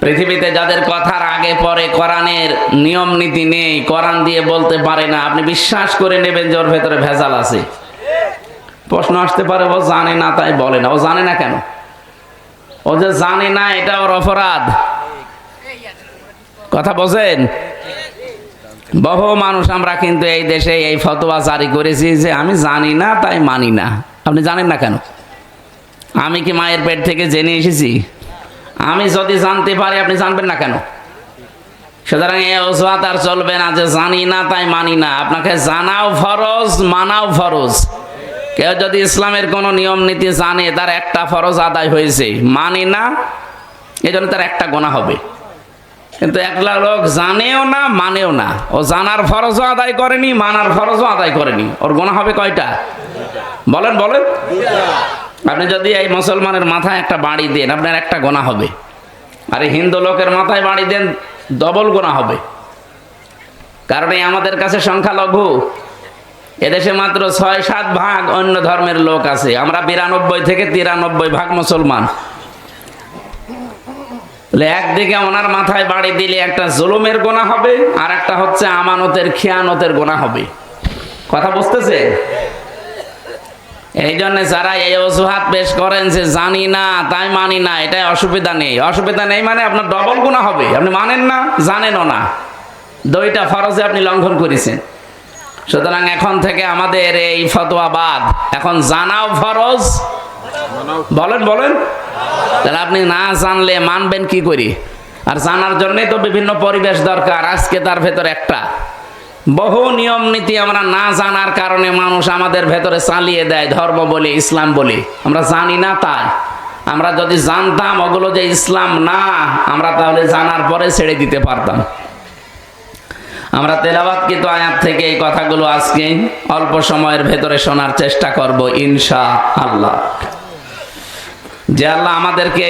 পৃথিবীতে যাদের কথার আগে পরে কোরআনের নিয়ম নীতি নেই, কোরআন দিয়ে বলতে পারে না, আপনি বিশ্বাস করে নেবেন যে ওর ভেতরে ভেজাল আছে। প্রশ্ন আসতে পারে, ও জানে না তাই বলে না। ও জানে না কেন? ও যে জানে না এটা ওর অপরাধ। কথা বোঝেন? বহু মানুষ আমরা কিন্তু এই দেশে এই ফতোয়া জারি করেছি যে আমি জানি না তাই মানি না। আপনি জানেন না কেন? আমি কি মায়ের পেট থেকে জেনে এসেছি? আমি যদি জানতে পারি, আপনি জানবেন না কেন? সুতরাং এই অজুহাত আর চলবে না যে জানি না তাই মানি না। আপনাকে জানাও ফরজ, মানাও ফরজ। কেউ যদি ইসলামের কোনো নিয়ম নীতি জানে, তার একটা ফরজ আদায় হয়েছে, মানে না, এই জন্য তার একটা গোনা হবে। কিন্তু একটা লোক জানেও না মানেও না, ও জানার ফরজও আদায় করেনি, মানার ফরজও আদায় করেনি, ওর গোনা হবে কয়টা? বলেন বলেন। আপনি যদি এই মুসলমানের মাথায় একটা বাড়ি দেন, আপনার একটা গোনা হবে। আর এই হিন্দু লোকের মাথায় বাড়ি দেন, ডবল গোনা হবে। কারণ এই আমাদের কাছে সংখ্যালঘু, এদেশে মাত্র ৬-৭ ভাগ অন্য ধর্মের লোক আছে। আমরা ৯২ থেকে ৯৩ ভাগ মুসলমান। একদিকে ওনার মাথায় বাড়ি দিলে একটা জুলুমের গোনা হবে, আর একটা হচ্ছে আমানতের খেয়ানতের গোনা হবে। কথা বুঝতেছে? এই জন্য যারা এই অজুহাত পেশ করেন যে জানি না তাই মানি না, এটাই অসুবিধা নেই। অসুবিধা নেই মানে আপনার ডবল গুনাহ হবে। আপনি মানেন না, জানেনও না, দুইটা ফরজে আপনি লঙ্ঘন করেছেন। সুতরাং এখন থেকে আমাদের এই ফতোয়া বাদ, এখন জানাও ফরজ। বলেন বলেন। তাহলে আপনি না জানলে মানবেন কি করি? আর জানার জন্যই তো বিভিন্ন পরিবেশ দরকার। আজকে তার ভেতর একটা বহু নিয়ম নীতি আমরা না জানার কারণে মানুষ আমাদের ভেতরে চালিয়ে দেয়, ধর্ম বলি, ইসলাম বলি। আমরা জানি না তাই। আমরা যদি জানতাম ওগুলো যে ইসলাম না, আমরা তাহলে জানার পরে ছেড়ে দিতে পারতাম। আমরা তেলাওয়াতকৃত আয়াত থেকে এই কথাগুলো আজকে অল্প সময়ের ভেতরে শোনার চেষ্টা করব ইনশাআল্লাহ। যে আল্লাহ আমাদেরকে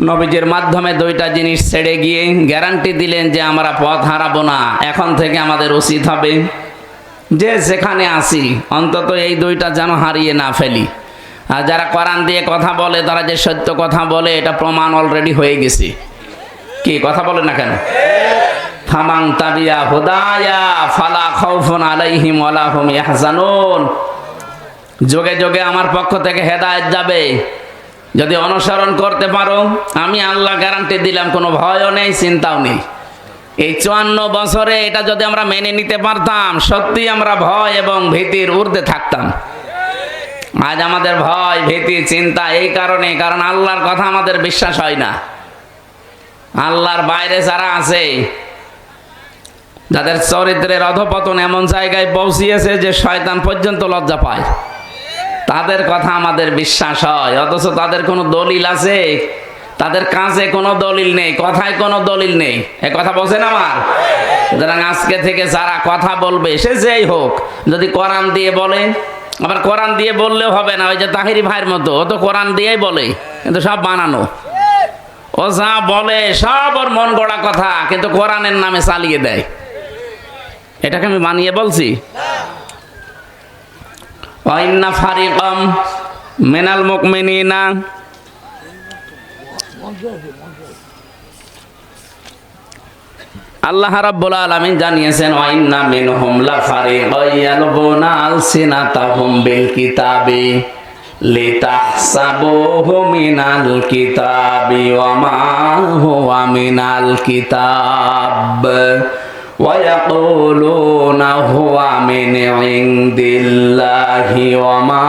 নবীজির মাধ্যমে দুইটা জিনিস ছেড়ে গিয়ে গ্যারান্টি দিলেন যে আমরা পথ হারাবো না। এখন থেকে আমাদের উচিত হবে যে যেখানে আসি অন্তত এই দুইটা যেন হারিয়ে না ফেলি। আর যারা কোরআন দিয়ে কথা বলে, তারা যে সত্য কথা বলে, এটা প্রমাণ অলরেডি হয়ে গেছে। কি কথা বলে না কেন? ফামান তাবিয়া হুদায়া ফালা খাউফুন আলাইহিম ওয়ালা হুম ইয়াহজানুন। যোগে যোগে আমার পক্ষ থেকে হেদায়েত যাবে। যদি অনুসরণ করতে পারো, আমি আল্লাহ গ্যারান্টি দিলাম, কোনো ভয়ও নেই, চিন্তাও নেই। এই ৫৪ বছরে এটা যদি আমরা মেনে নিতে পারতাম, সত্যি আমরা ভয় এবং ভীতির ঊর্ধ্বে থাকতাম। আজ আমাদের ভয়, ভীতি, চিন্তা এই কারণে, কারণ আল্লাহর কথা আমাদের বিশ্বাস হয় না। আল্লাহর বাইরে যারা আছে, যাদের চরিত্রের অধঃপতন এমন জায়গায় পৌঁছিয়েছে যে শয়তান পর্যন্ত লজ্জা পায়, তাদের কথা আমাদের বিশ্বাস হয়। অথচ তাদের কোনো দলিল আছে? তাদের কাছে কোনো দলিল নেই, কথায় কোনো দলিল নেই। এ কথা বোঝেন আমার? সুতরাং আজকে থেকে যারা কথা বলবে, সে যেই হোক, যদি কোরআন দিয়ে বলে, আবার কোরআন দিয়ে বললেও হবে না। ওই যে তাহিরি ভাইয়ের মতো, ও তো কোরআন দিয়েই বলে, কিন্তু সব বানানো। ও যা বলে সব ওর মন গড়া কথা, কিন্তু কোরআনের নামে চালিয়ে দেয়। এটাকে আমি বানিয়ে বলছি? ওয়াইন্না ফারিকাম মিনাল মুমিনিনা, আল্লাহ রাব্বুল আলামিন জানিয়েছেন, ওয়াইন্না মিনহুম লাফারিকান ইয়ালবুনা আলসিনাতাহুম বিল কিতাবি লিতাহসাবুহু মিনাল কিতাবি ওয়া মা হুয়া মিনাল কিতাব وَيَقُولُونَ هُوَ مِنْ عِنْدِ اللَّهِ وَمَا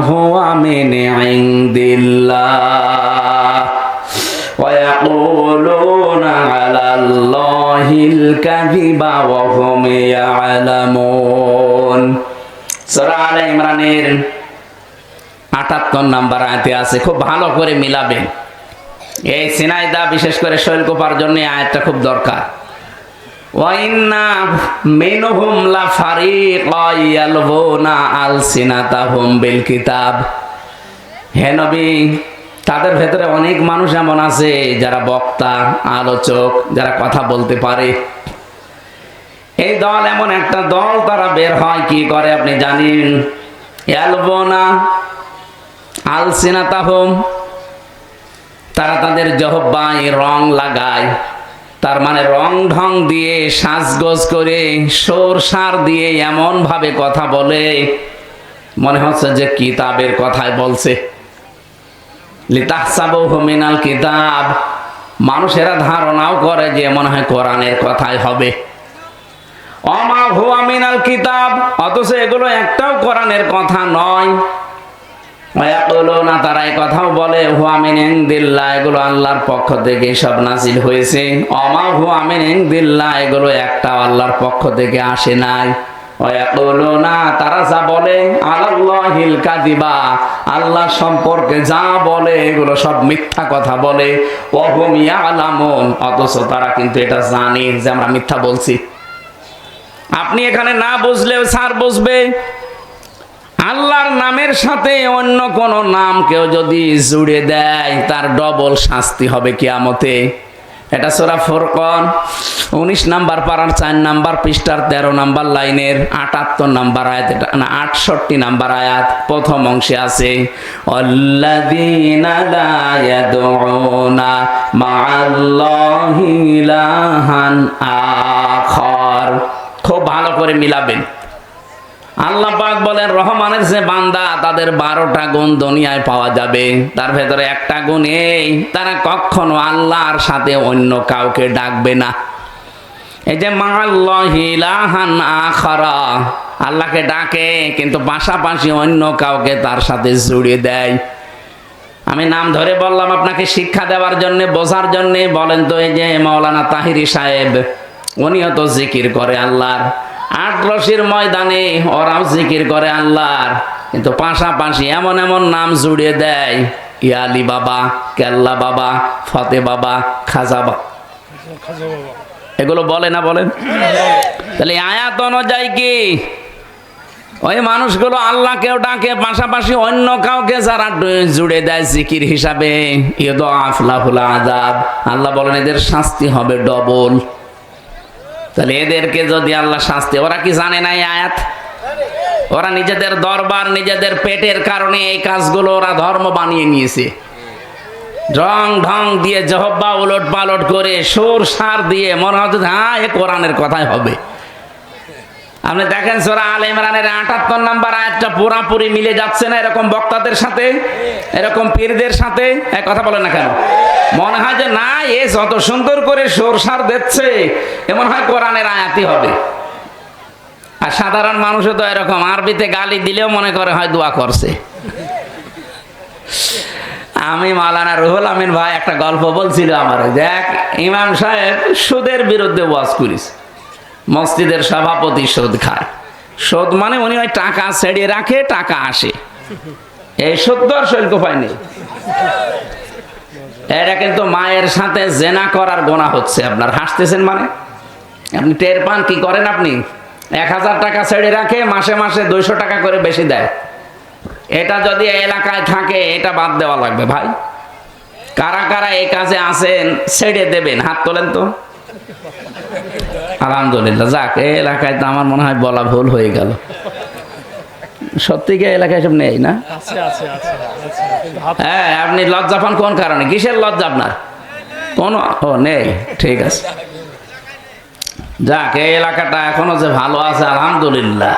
هُوَ مِنْ عِنْدِ اللَّهِ وَيَقُولُونَ عَلَى اللَّهِ الْكَذِبَ وَهُمْ يَعْلَمُونَ। সূরা আলে ইমরানের ৭৮ নম্বর আয়াতে আছে, খুব ভালো করে মিলাবেন। এই সিনাইদা বিশেষ করে শৈলকুপার জন্য আয়াতটা খুব দরকার। ওয়াইন্না মিনহুম লাফারিকান ইয়ালবুনা আলসিনাতাহুম বিল কিতাব। হে নবী, তাদের ভেতরে অনেক মানুষ এমন আছে যারা বক্তা, আলোচক, যারা কথা বলতে পারে। এই দল এমন একটা দল, তারা বের হয় কি করে আপনি জানেন? ইয়ালবুনা আলসিনাতাহুম, তারা তাদের জহব্বায় রং লাগায়, তার মানে রং ঢং দিয়ে সাজগোজ করে সোর সার দিয়ে এমন ভাবে কথা বলে মনে হচ্ছে যে কিতাবের কথাই বলছে। লিতাহসাবুহু মিনাল কিতাব, মানুষেরা ধারণাও করে যে মনে হয় কোরআনের কথাই হবে। ওমা হুয়া মিনাল কিতাব, অথচ এগুলো একটাও কোরআনের কথা নয়। ওয়ায়াকুলুনা, তারা এই কথাও বলে হুয়া মিন ইনদিল্লাহ, এগুলো আল্লাহর পক্ষ থেকে সব নাযিল হয়েছে। ওমা হুয়া মিন ইনদিল্লাহ, এগুলো একটাও আল্লাহর পক্ষ থেকে আসে নাই। ওয়ায়াকুলুনা, তারা যা বলে আলাল্লাহিল কাযিবা, আল্লাহ সম্পর্কে যা বলে এগুলো সব মিথ্যা কথা বলে। ওয়া হুম ইয়ালামুন, অথচ তারা কিন্তু এটা জানে যে আমরা মিথ্যা বলছি। আপনি এখানে না বুঝলেও স্যার বুঝবে। আল্লাহর নামের সাথে অন্য কোন নাম কেউ যদি জুড়ে দেয় তার ডবল শাস্তি হবে কিয়ামতে। এটা সূরা ফুরকান 19 নাম্বার পারার 4 নাম্বার পৃষ্ঠার 13 নাম্বার লাইনের 78 নাম্বার আয়াত, এটা না 68 নাম্বার আয়াত, প্রথম অংশে আছে আল্লাযীনা লা ইয়াদউনা মা'আল্লাহি ইলাহান আখার। খুব ভালো করে মিলাবেন। আল্লাহ পাক বলেন রহমানের যে বান্দা তাদের 12টা গুণ দুনিয়ায় পাওয়া যাবে, তার ভেতরে একটা গুণ এই, তারা কখনো আল্লাহর সাথে অন্য কাউকে ডাকবে না। এই যে মা'আল্লাহি ইলাহান আখারা, আল্লাহকে ডাকে কিন্তু পাশাপাশি অন্য কাউকে তার সাথে জুড়ে দেয়। আমি নাম ধরে বললাম আপনাকে শিক্ষা দেওয়ার জন্য, বোঝার জন্য। বলেন তো এই যে মাওলানা তাহিরি সাহেব, উনিও তো জিকির করে আল্লাহর, আটরশির ময়দানে ওরাও জিকির করে আল্লাহর, কিন্তু পাশাপাশি এমন এমন নাম জুড়ে দেয়, ইয়ালি বাবা, কেল্লা বাবা, ফতে বাবা, খাজা বাবা, এগুলো বলে না বলেন? তাহলে আয়াত অনুযায়ী কি ওই মানুষগুলো আল্লাহকেও ডাকে, পাশাপাশি অন্য কাউকে যারা জুড়ে দেয় জিকির হিসাবে, ইউদাআফ লাহুল আযাব, আল্লাহ বলেন এদের শাস্তি হবে ডবল। তাহলে এদেরকে যদি আল্লাহ শাস্তি, ওরা কি জানে না এই আয়াত? ওরা নিজেদের দরবার, নিজেদের পেটের কারণে এই কাজগুলো ওরা ধর্ম বানিয়ে নিয়েছে। রং ঢং দিয়ে জহব্বা উলট পালট করে সুর সার দিয়ে মনে হচ্ছে হ্যাঁ এ কোরআনের কথাই হবে। আপনি দেখেন সূরা আলে ইমরানের 78 নাম্বার আয়াতটা পুরাপুরি মিলে যাচ্ছে না এরকম বক্তাদের সাথে, এরকম পীরদের সাথে? এক কথা বলেন না কেন? মনে হয় যে না, এ যত সুন্দর করে সুর সার দিচ্ছে এমন হয় কোরআনের আয়াতই হবে। আর সাধারণ মানুষও তো এরকম, আরবিতে গালি দিলেও মনে করে হয় দোয়া করছে। আমি মাওলানা রুহুল আমিন ভাই একটা গল্প বলছিল আমার, দেখ ইমাম সাহেব সুদের বিরুদ্ধে ওয়াজ করিস, মসজিদের সভাপতি সুদ খায়। সুদ মানে উনি ওই টাকা ছেড়ে রাখে, টাকা আসে, এই সত্তর শৈল্য পায়নি। এটা কিন্তু মায়ের সাথে জেনা করার গোনা হচ্ছে। আপনার হাসতেছেন মানে আপনি টের পান কি করেন? আপনি 1000 টাকা ছেড়ে রাখে, মাসে মাসে 200 টাকা করে বেশি দেয়। এটা যদি এলাকায় থাকে এটা বাদ দেওয়া লাগবে ভাই। কারা কারা এই কাজে আছেন ছেড়ে দেবেন, হাত তোলেন তো। আলহামদুলিল্লাহ, যাক এই এলাকায় তো আমার মনে হয় বলা ভুল হয়ে গেল। সত্যি কি এলাকায় সব নেই না? হ্যাঁ, আপনি লজ্জা পান কোন কারণে? কিসের লজ্জা আপনার? কোন ও নেই, ঠিক আছে। যাক এই এলাকাটা এখনো যে ভালো আছে আলহামদুলিল্লাহ।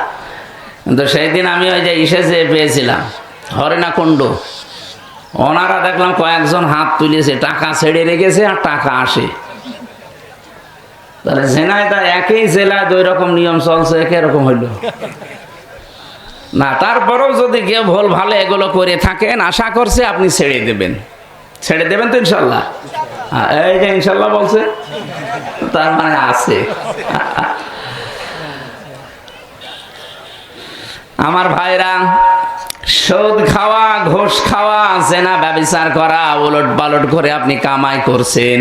কিন্তু সেই দিন আমি ওই যে ইসে পেয়েছিলাম হরিণাকুণ্ড, ওনারা দেখলাম কয়েকজন হাত তুলেছে, টাকা ছেড়ে রেখেছে আর টাকা আসে। তাহলে জেনায় তার একই জেলায় 2 রকম নিয়ম চলছে, এরকম হইল না। তারপরেও যদি কেউ ভুল ভালো এগুলো করে থাকেন, আশা করছে আপনি ছেড়ে দেবেন। ছেড়ে দেবেন তো ইনশাল্লাহ? এই যে ইনশাল্লাহ বলছে, তার মানে আছে। আমার ভাইরা, সুদ খাওয়া, ঘুষ খাওয়া, জেনা ব্যভিচার করা, উলট পালট করে আপনি কামাই করছেন।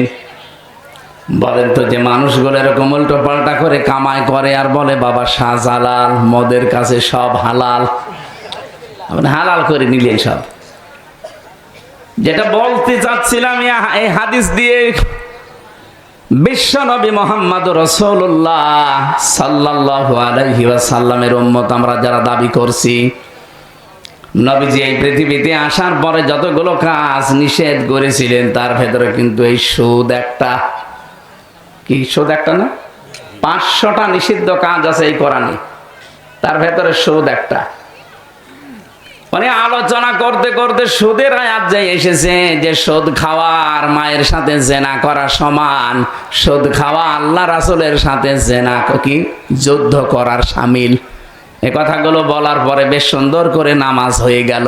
বলেন তো যে মানুষগুলো এরকম উল্টো পাল্টা করে কামাই করে আর বলে বাবা শাহজালাল, মদের কাছে সব হালাল, আপনি হালাল করে নিলেন সব। যেটা বলতে চাচ্ছিলাম এই হাদিস দিয়ে, বিশ্ব নবী মুহাম্মদুর রাসূলুল্লাহ সাল্লাল্লাহু আলাইহি ওয়াসাল্লামের উম্মত আমরা যারা দাবি করছি, নবীজি এই পৃথিবীতে আসার পরে যতগুলো কাজ নিষেধ করেছিলেন তার ভেতরে কিন্তু এই সুদ একটা। কি সুদ একটা না? 500টা নিষিদ্ধ কাজ আছে এই কোরআনে, তার ভেতরে সুদ একটা। মানে আলোচনা করতে করতে সুদের আয়াত যে এসেছে যে সুদ খাওয়া আর মায়ের সাথে জেনা করা সমান, সুদ খাওয়া আল্লাহ রাসূলের সাথে জেনা কি যুদ্ধ করার শামিল। এ কথাগুলো বলার পরে বেশ সুন্দর করে নামাজ হয়ে গেল।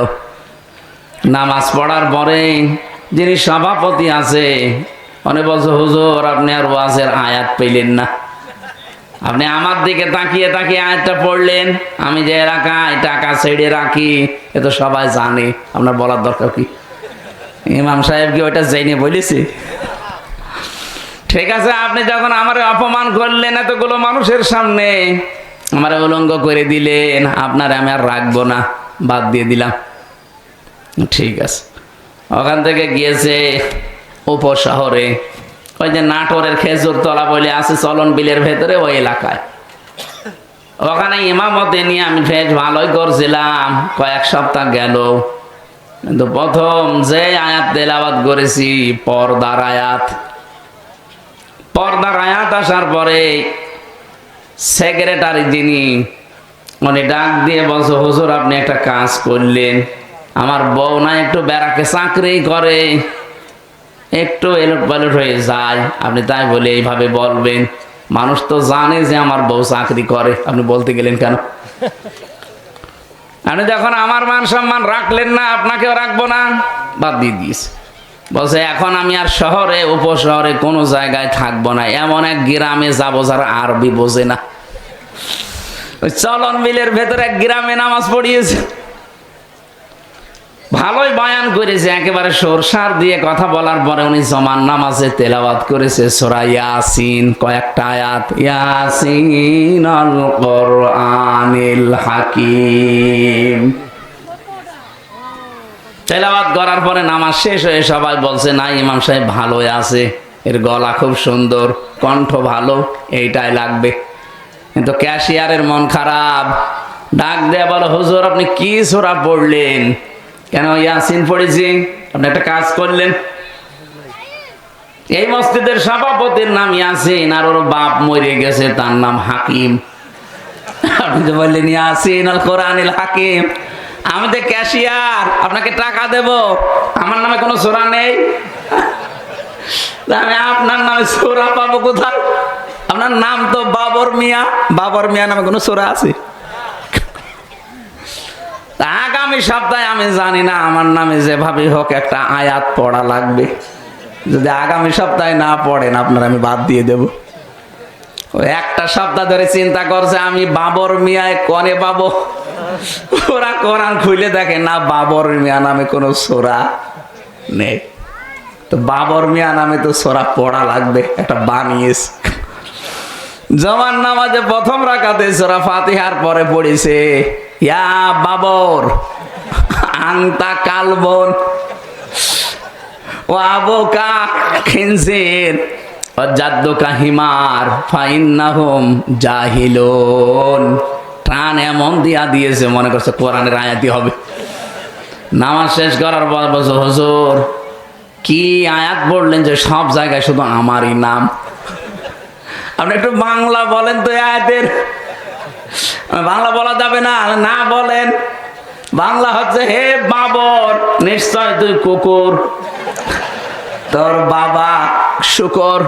নামাজ পড়ার পরে যিনি সভাপতি আছে উনি বলছে, হুজুর আপনি আর ওয়াজের আয়াত পেলেন না, আপনি আমার দিকে তাকিয়ে তাকিয়ে আয়াতটা পড়লেন। আমি যে এলাকায় টাকা ছেড়ে রাখি এ তো সবাই জানে, আপনার বলার দরকার কি? ইমাম সাহেব কি ওইটা জেনে বলেছি? ঠিক আছে, আপনি যখন আমার অপমান করলেন এতগুলো মানুষের সামনে, আমার উলঙ্গ করে দিলেন, আপনার আমি আর রাখবো না, বাদ দিয়ে দিলাম। ঠিক আছে, ওখান থেকে গিয়েছে উপশহরে, ওই যে নাটোরের খেজুর তলা বলে আছে চলন বিলের ভেতরে, ওই এলাকায়। ওখানে ইমামতে নিয়ে আমি বেশ ভালোই করছিলাম, কয়েক সপ্তাহ গেল। কিন্তু প্রথম যে আয়াত তেলাওয়াত করেছি পর্দার আয়াত, পর্দার আয়াত আসার পরে সেক্রেটারি যিনি উনি ডাক দিয়ে বলছে, হুজুর আপনি একটা কাজ করলেন, আমার বউ না একটু ব্যারাকে চাকরি করে, একটু এলোট পালট হয়ে যায়, আপনি তাই বলে এইভাবে বলবেন? মানুষ তো জানে যে আমার বউ চাকরি করে, আপনি বলতে গেলেন কেন? আপনি যখন আমার মান সম্মান রাখলেন না, আপনাকেও রাখবো না, বাদ দিয়ে দিয়েছে। বলছে এখন আমি আর শহরে উপশহরে কোনো জায়গায় থাকবো না, এমন এক গ্রামে যাবো যারা আরবি বোঝে না। ওই চলন বিলের ভেতরে এক গ্রামে নামাজ পড়িয়েছে, ভালোই বয়ান করেছে, একেবারে সরসার দিয়ে কথা বলার পরে উনি জমান নামাজে তেলাওয়াত করেছে সূরা ইয়াসিন, কয়েকটা আয়াত, ইয়াসিন আল কোরআনিল হাকিম। তেলাওয়াত করার পরে নামাজ শেষ হয়ে সবাই বলছে, না ইমাম সাহেব ভালোই আছে, এর গলা খুব সুন্দর, কণ্ঠ ভালো, এইটাই লাগবে। কিন্তু ক্যাশিয়ারের মন খারাপ, ডাক দেয়া বলো, হুজুর আপনি কি সূরা পড়লেন? কেন? ইয়াসিন পড়েছি। আপনি একটা কাজ করলেন, এই মসজিদের সভাপতির নাম ইয়াসিন আর ওর বাপ মরে গেছে, তার নাম হাকিম। আপনি তো বললেন ইয়াসিন আল কোরআনিল হাকিম, আমি তো ক্যাশিয়ার, আপনাকে টাকা দেব, আমার নামে কোনো সূরা নেই, আমি আপনার নামে সূরা পাবো কোথায়? আপনার নাম তো বাবর মিয়া, বাবর মিয়া নামে কোনো সূরা আছে? আগামী সপ্তাহে আমি জানি না, আমার নামে যেভাবে হোক একটা আয়াত পড়া লাগবে, যদি আগামী সপ্তাহে না পড়েন আপনার আমি বাদ দিয়ে দেব। ওই একটা সপ্তাহ ধরে চিন্তা করছে আমি বাবর মিয়ায় কনে পাবো, ওরা কোরআন খুলে দেখে না বাবর মিয়া নামে কোনো সূরা নেই, তো বাবর মিয়া নামে তো সূরা পড়া লাগবে, একটা বানিয়েছে। জমান নামাজে প্রথম রাকাতে সূরা ফাতিহার পরে পড়েছে, ইয়া বাবর আনতা কালবন ও আবুকা খিনজির ও জাদ্দুকা হিমার ফাইন্নাহুম জাহিলুন। প্রাণ এমন দিয়া দিয়েছে মনে করছে কোরআনের আয়াতই হবে। নামাজ শেষ করার পর বলছে, হুজুর কি আয়াত পড়লেন যে সব জায়গায় শুধু আমারই নাম? আপনি একটু বাংলা বলেন তো আয়াতের। বাংলা বলা যাবে না, না বলেন। বাংলা হচ্ছে, হে বাবর নিশ্চয় তুই কুকুর, তোর বাবা শুকর,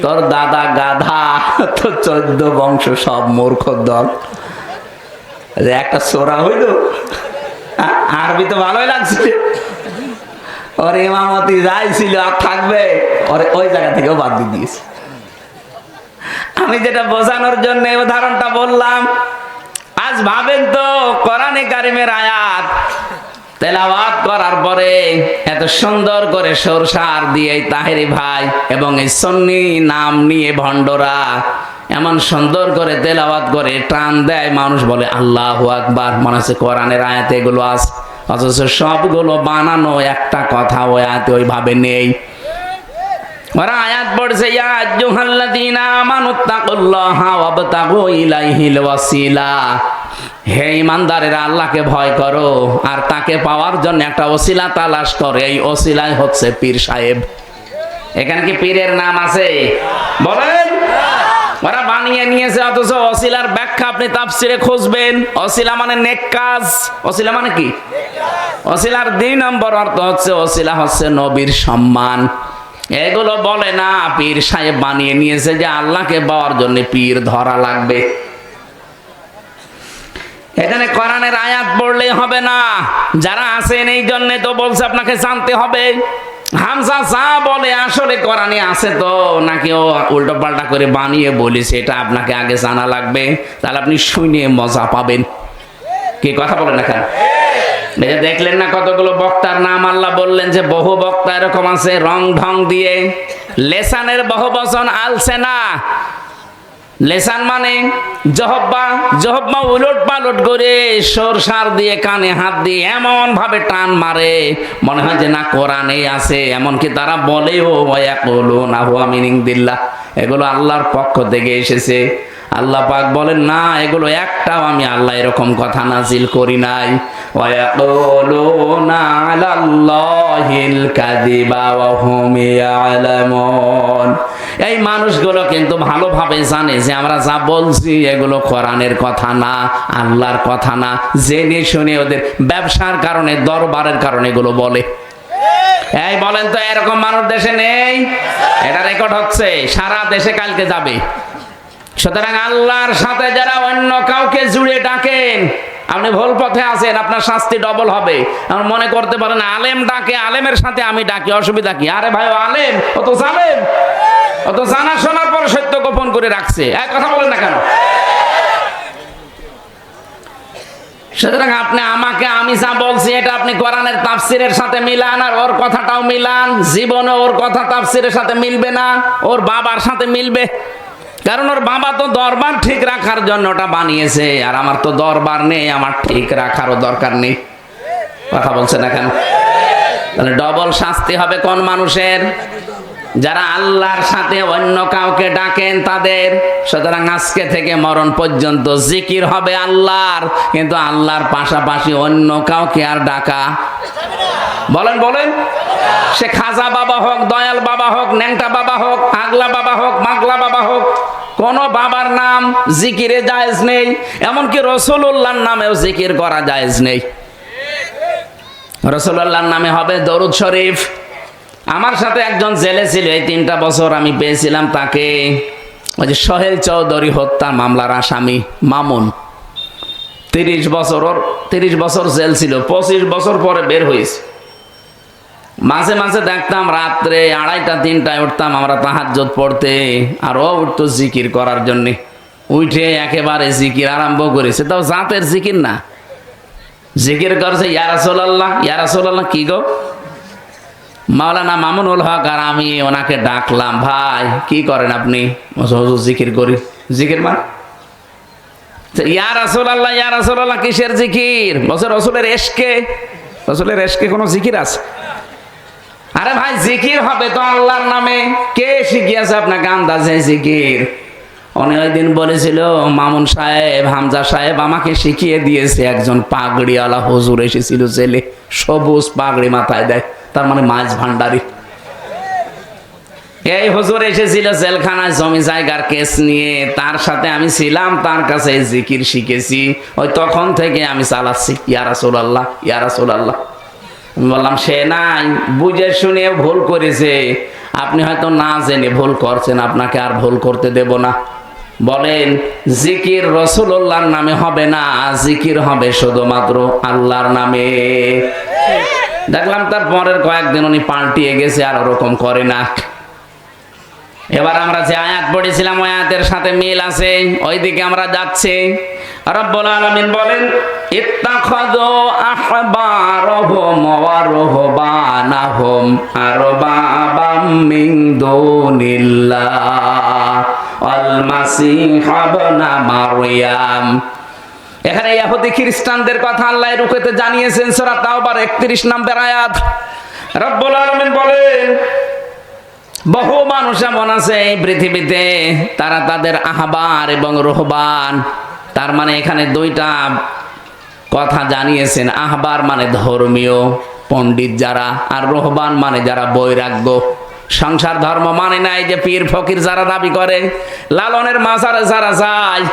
তোর দাদা গাধা, তোর 14 বংশ সব মূর্খ দল। একটা সূরা হইল, আরবি তো ভালোই লাগছে। ওর ইমামতি যাই ছিল আর থাকবে, ওর ওই জায়গা থেকেও বাদ দিয়ে দিয়েছে। আমি যেটা বোঝানোর জন্য উদাহরণটা বললাম, আজ ভাবেন তো কোরআনে কারিমের আয়াত তেলাওয়াত করার পরে এত সুন্দর করে সরসার দিয়ে তাহেরি ভাই এবং এই সুন্নি নাম নিয়ে ভণ্ডরা এমন সুন্দর করে তেলাওয়াত করে টান দেয়, মানুষ বলে আল্লাহু আকবার, মনে হচ্ছে কোরআনের আয়াতে এগুলো আছে, অথচ সবগুলো বানানো, একটা কথা ওই আয়াতে ওইভাবে নেই। ওরা আয়াত পড়ছে, ইয়া আইয়ুহাল্লাযীনা আমানুত্তাকুল্লাহা ওয়াবতাগু ইলাইহিল ওয়াসিলা, হে ইমানদারেরা, আল্লাহকে ভয় করো আর তাকে পাওয়ার জন্য একটা ওসিলা তালাশ করে। এই ওসিলাই হচ্ছে পীর সাহেব। এখানে কি পীরের নাম আছে? বলেন। ওরা বানিয়ে নিয়েছে, অথচ ওসিলার ব্যাখ্যা আপনি তাফসিরে খুঁজবেন। ওসিলা মানে নেক কাজ। ওসিলা মানে কি? ওসিলার 2 নম্বর অর্থ হচ্ছে ওসিলা হচ্ছে নবীর সম্মান। এগুলো বলে না, পীর সাহেব বানিয়ে নিয়েছে যে আল্লাহকে পাওয়ার জন্য পীর ধরা লাগবে। এখানে কোরআনের আয়াত পড়লে হবে না। যারা আছেন এই জন্য তো বলছে আপনাকে জানতে হবে হামজা যা বলে আসলে কোরআনে আছে তো নাকি ও উল্টো পাল্টা করে বানিয়ে বলেছে, এটা আপনাকে আগে জানা লাগবে, তাহলে আপনি শুনে মজা পাবেন। কি কথা বলেন না কেন? এই যে দেখলেন না কতগুলো বক্তার নাম আল্লাহ বললেন যে বহু বক্তা এরকম আছে রং ঢং দিয়ে। লেসানের বহুবচন আলসেনা। লেসান মানে জহব্বা, জহব্বা উলট পালট করে সরসার দিয়ে কানে হাত দিয়ে এমন ভাবে টান মারে মনে হয় যে না কোরআনে আছে। এমনকি তারা বলেও ওয়ায়াকুলুনা হুয়া মিনিং দিল্লাহ, এগুলো আল্লাহর পক্ষ থেকে এসেছে। আল্লাহ পাক বলেন না, এগুলো একটাও আমি আল্লাহ এরকম কথা নাজিল করি নাই। ওয়ায়াকুলুনা আলাল্লাহিল কাযিবা ওয়া হুম ইয়ালামুন। এই মানুষগুলো কিন্তু ভালোভাবে জানে যে আমরা যা বলছি এগুলো কোরআনের কথা না, আল্লাহর কথা না। জেনে শুনে ওদের ব্যবসার কারণে, দরবারের কারণে এগুলো বলে। এই বলেন তো, এরকম মানুষ দেশে নেই? এটা রেকর্ড হচ্ছে, সারা দেশে কালকে যাবে। সুতরাং আল্লাহর সাথে যারা অন্য কাউকে জুড়ে ডাকেন, আপনি ভুল পথে আছেন, আপনার শাস্তি ডবল হবে। আর মনে করতে পারেন আলেম ডাকে, আলেমের সাথে আমি ডাকি, অসুবিধা কি? আরে ভাই, আলেম ও তো জালেম, ও তো জানা শোনার পর সত্য গোপন করে রাখছে। এক কথা বলেন না কেন? সুতরাং আপনি আমাকে আমি যা বলছি এটা আপনি কোরআনের তাফসিরের সাথে মিলান, আর ওর কথাটাও মিলান। জীবনে ওর কথা তাফসিরের সাথে মিলবে না, ওর বাবার সাথে মিলবে। কারণ ওর বাবা তো দরবার ঠিক রাখার জন্য ওটা বানিয়েছে, আর আমার তো দরবার নেই, আমার ঠিক রাখারও দরকার নেই। কথা বলছে না কেন? তাহলে ডবল শাস্তি হবে কোন মানুষের? যারা আল্লাহর সাথে অন্য কাউকে ডাকেন তাদের। সুতরাং আজকে থেকে মরণ পর্যন্ত জিকির হবে আল্লাহর, কিন্তু আল্লাহর পাশাপাশি অন্য কাউকে আর ডাকা। বলেন বলেন, সে খাজা বাবা হোক, দয়াল বাবা হোক, ন্যাংটা বাবা হোক, আগলা বাবা হোক, মাগলা বাবা হোক, কোন বাবার নাম জিকিরে জায়েজ নেই। এমনকি রাসূলুল্লাহর নামেও জিকির করা জায়েজ নেই। রাসূলুল্লাহর নামে হবে দরুদ শরীফ। আমার সাথে একজন জেলে ছিল, এই 3টা বছর আমি পেয়েছিলাম তাকে। ওই যে সোহেল চৌধুরী হত্যা মামলার আসামি মামুন, 30 বছর, ওর 30 বছর জেল ছিল, 25 বছর পরে বের হয়েছে। মাঝে মাঝে দেখতাম রাত্রে 2:30 3টায় উঠতাম আমরা তাহাজ্জুদ পড়তে, আর ও উঠতো জিকির করার জন্য। উঠে একেবারে জিকির আরম্ভ করেছে, তাও জাতের জিকির না, জিকির করছে ইয়া রাসূলুল্লাহ, ইয়া রাসূলুল্লাহ। কি গো? মাওলানা মামুনুল হক আর আমি ওনাকে ডাকলাম, ভাই কি করেন আপনি? জিকির করি। জিকির মানে ইয়া রাসূলুল্লাহ, ইয়া রাসূলুল্লাহ কিসের জিকির? বলছে রাসূলের ইশকে। রাসূলের ইশকে কোনো জিকির আছে? আরে ভাই, জিকির হবে তো আল্লাহর নামে। কে শিখিয়েছে আপনাকে আন্দাজে জিকির? উনি ওই দিন বলেছিল মামুন সাহেব, হামজা সাহেব আমাকে শিখিয়ে দিয়েছে। একজন পাগড়িওয়ালা হুজুর এসেছিল জেলে, সবুজ পাগড়ি মাথায় দেয়, তার মানে মাছ ভান্ডারি। এই হুজুর এসেছিল জেলখানায় জমি জায়গার কেস নিয়ে, তার সাথে আমি ছিলাম, তার কাছে জিকির শিখেছি। ওই তখন থেকে আমি চালাচ্ছি ইয়া রাসূলুল্লাহ, ইয়া রাসূলুল্লাহ। বললাম সে নাই, বুঝে শুনে ভুল করেছে, আপনি হয়তো না জেনে ভুল করছেন, আপনাকে আর ভুল করতে দেব না। বলেন, জিকির রাসূলুল্লাহর নামে হবে না, জিকির হবে শুধুমাত্র আল্লাহর নামে। দেখলাম তার পরের কয়েকদিন উনি পাল্টিয়ে গেছে, আর ওরকম করে না। এবার আমরা যে আয়াত পড়েছিলাম ওই আয়াতের সাথে মিল আছে, ওইদিকে আমরা যাচ্ছি। রব্বুল আলামিন বলেন, ইত্তাখাযু আহবারহুম ওয়া রুহবানাহুম আরবাবাম মিন দুনিল্লাহ ওয়াল মাসীহ ইবনে মারইয়াম। এখানে ইহুদি খ্রিস্টানদের কথা আল্লাহ রুকুতে জানিয়েছেন, সূরা তাওবার 31 নম্বর আয়াত। রব্বুল আলামিন বলেন, বহু মানুষ এমন আছে এই পৃথিবীতে, তারা তাদের আহবার এবং রুহবান, তার মানে এখানে দুইটা কথা জানিয়েছেন। আহবার মানে ধর্মীয় পণ্ডিত যারা, আর রোহবান মানে যারা বৈরাগ্য, সংসার ধর্ম মানে নাই যে পীর ফকির যারা দাবি করে, লালনের মাজারে যারা যায়,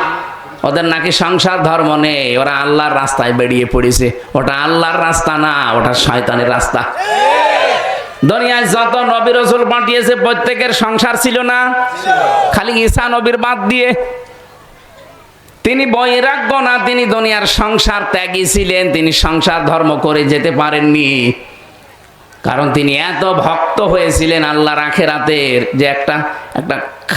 ওদের নাকি সংসার ধর্ম নেই, ওরা আল্লাহর রাস্তায় বেরিয়ে পড়েছে। ওটা আল্লাহর রাস্তা না, ওটা শয়তানের রাস্তা। দুনিয়ায় যত নবী রাসূল পাঠিয়েছে প্রত্যেকের সংসার ছিল না, খালি ঈসা নবীর বাদ দিয়ে। তিনি বৈরাগ্য না, তিনি দুনিয়ার সংসার ত্যাগী ছিলেন, তিনি সংসার ধর্ম করে যেতে পারেননি, কারণ তিনি এত ভক্ত হয়েছিলেন আল্লাহর আখিরাতের যে একটা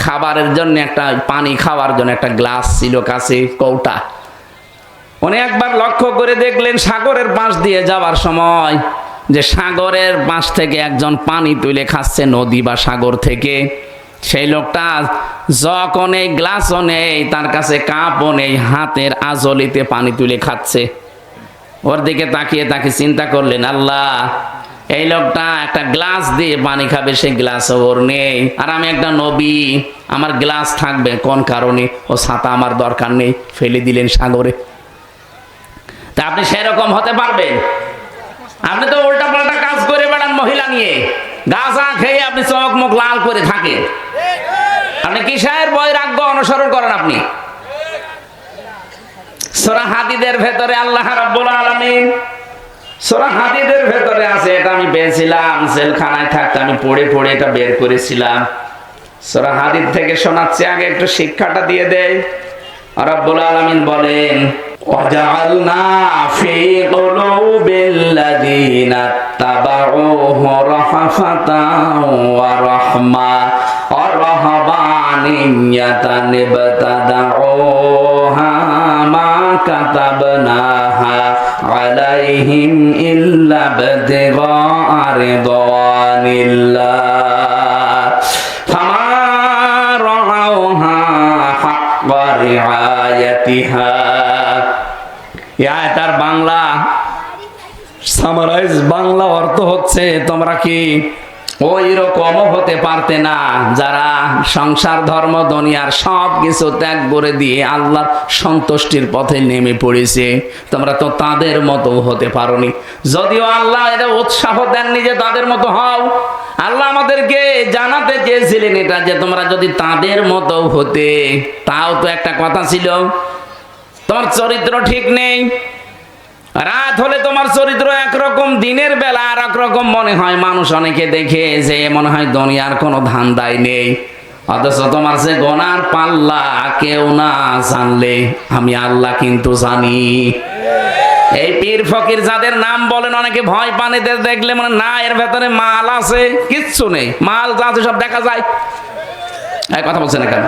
খাবারের জন্য, একটা পানি খাওয়ার জন্য একটা গ্লাস ছিল কাছে, কৌটা। উনি একবার লক্ষ্য করে দেখলেন সাগরের পাশ দিয়ে যাওয়ার সময় যে সাগরের পাশ থেকে একজন পানি তুলে খাচ্ছে, নদী বা সাগর থেকে। সেই লোকটা জকও নেই, গ্লাসও নেই, তার কাছে কাপও নেই, হাতের আজলিতে পানি তুলে খাচ্ছে। ওর দিকে তাকিয়ে তাকে চিন্তা করলেন, আল্লাহ, এই লোকটা একটা গ্লাস দিয়ে পানি খাবে, সেই গ্লাস ওর নেই, আর আমি একটা নবী, আমার গ্লাস থাকবে কোন কারণে? ও ছাতা আমার দরকার নেই, ফেলে দিলেন সাগরে। তা আপনি সেরকম হতে পারবেন? আপনি তো উল্টা পাল্টা কাজ করে বেড়ান, মহিলা নিয়ে গাঁজা খেয়ে আপনি চোখ মুখ লাল করে থাকেন। আপনি কিসের বৈরাগ্য অনুসরণ করেন? আপনি সূরা হাদীদের ভেতরে আল্লাহ রাব্বুল আলামিন, সূরা হাদীদের ভেতরে আছে, এটা আমি পেয়েছিলাম জেলখানায় থাকতে, আমি পড়ে পড়ে এটা বের করেছিলাম। সূরা হাদীদ থেকে শোনাচ্ছি, আগে একটু শিক্ষাটা দিয়ে দেই। রাব্বুল আলামিন বলেন, وَجَعَلْنَا فِي قُلُوبِ الَّذِينَ اتَّبَعُوهُ رَأْفَةً وَرَحْمَةً وَرَهْبَانِيَّةً ابْتَدَعُوهَا مَا كَتَبْنَاهَا عَلَيْهِمْ إِلَّا ابْتِغَاءَ رِضْوَانِ اللَّهِ فَمَا رَعَوْهَا حَقَّ رِعَايَتِهَا। তার বাংলা সামারাইজ, বাংলা অর্থ হচ্ছে, তোমরা কি ওই রকম হতে পারতে না যারা সংসার ধর্ম দুনিয়ার সব কিছু ত্যাগ করে দিয়ে আল্লাহর সন্তুষ্টির পথে নেমে পড়েছে? তোমরা তো তাদের মতো হতে পারোনি। যদিও আল্লাহ এটা উৎসাহ দেননি যে তাদের মতো হও, আল্লাহ আমাদেরকে জানাতে চেয়েছিলেন এটা, যে তোমরা যদি তাদের মতো হতে, তাও তো একটা কথা ছিল, তোমার চরিত্র ঠিক নেই। রাত হলে তোমার চরিত্র একরকম, দিনের বেলা আর একরকম মনে হয়। মানুষ অনেকে দেখে যে মনে হয় দুনিয়ার কোনো ধান্দাই নেই, অথচ তোমার যে গোনার পাল্লা কেউ না জানলে আমি আল্লাহ কিন্তু জানি। এই পীর ফকির যাদের নাম বলেন, অনেকে ভয় পান এদের দেখলে, মনে না এর ভেতরে মাল আছে, কিচ্ছু নেই, মাল যা আছে সব দেখা যায়। এই কথা বলছেন না কেন?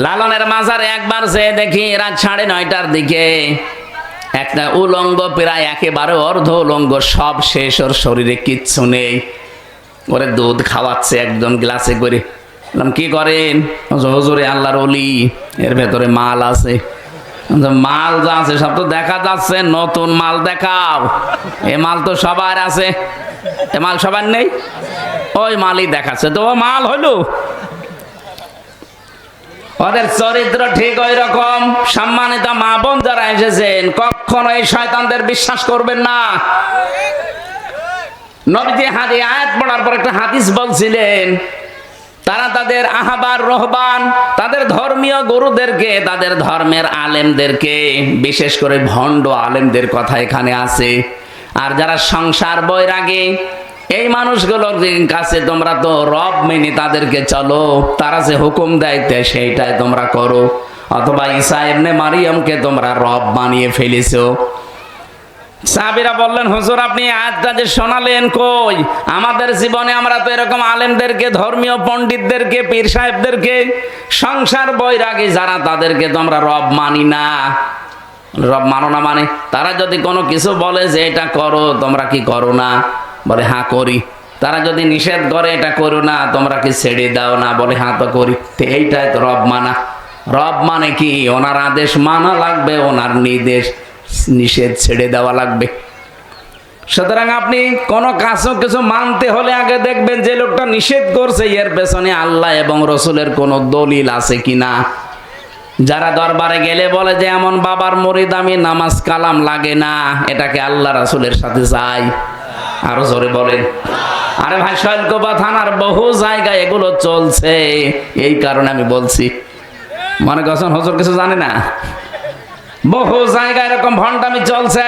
লালনের মাজারে একবার যে দেখি রাত 9:30টার দিকে একটা উলঙ্গ, প্রায় একেবারে অর্ধ উলঙ্গ, সব শেষ, ওর শরীরে কিচ্ছু নেই, ওরে দুধ খাওয়াচ্ছে একজন গ্লাসে করে। বললাম, কি করেন? হুজুরে আল্লাহর ওলি, এর ভেতরে মাল আছে। মাল যা আছে সব তো দেখা যাচ্ছে, নতুন মাল দেখাও। এ মাল তো সবার আছে, এ মাল সবার নেই, ওই মালই দেখাচ্ছে, তো মাল হলো। ওদের চরিত্র ঠিক ওই রকম। সম্মানিত মা বোন যারা এসেছেন, কখনো এই শয়তানদের বিশ্বাস করবেন না। নবীজি আয়াত পড়ার পর একটা হাদিস বলছিলেন, তারা তাদের আহবার, রহবান, তাদের ধর্মীয় গুরুদেরকে, তাদের ধর্মের আলেমদেরকে, বিশেষ করে ভণ্ড আলেমদের কথা এখানে আছে, আর যারা সংসার বৈরাগী, এই মানুষগুলোর কাছে তোমরা তো রব মেনে তাদেরকে চলো, তারা যে হুকুম দেয় সেইটাই তোমরা করো, অথবা ঈসা ইবনে মারিয়ামকে তোমরা রব বানিয়ে ফেলেছো। সাহাবীরা বললেন, হুজুর আপনি আয়াতটা যে শোনালেন, কই আমাদের জীবনে আমরা তো এরকম আলেমদেরকে, ধর্মীয় পণ্ডিতদেরকে, পীর সাহেবদেরকে, সংসার বৈরাগী যারা, তাদেরকে তো আমরা রব মানি না। রব মানো না মানে? তারা যদি কোনো কিছু বলে যে এটা করো, তোমরা কি করো না? বলে হ্যাঁ করি। তারা যদি নিষেধ করে এটা করো না, তোমরা কি ছেড়ে দাও না? বলে হ্যাঁ তো করি। তো এইটাই তো রব মানা। রব মানে কি? ওনার আদেশ মানা লাগবে, ওনার নির্দেশ নিষেধ ছেড়ে দেওয়া লাগবে। সুতরাং আপনি কোনো কিছু মানতে হলে আগে দেখবেন যে লোকটা নিষেধ করছে এর পেছনে আল্লাহ এবং রসুলের কোনো দলিল আছে কিনা। যারা দরবারে গেলে বলে যে এমন বাবার মুরিদ আমি, নামাজ কালাম লাগে না, এটাকে আল্লাহ রাসূলের সাথে যায়। আরো জোরে বলেন। আরে ভাই, শৈলকুপা থানার বহু জায়গায় এগুলো চলছে, এই কারণে আমি বলছি। মনে করছেন হুজুর কিছু জানে না? বহু জায়গায় এরকম ভণ্ডামি চলছে।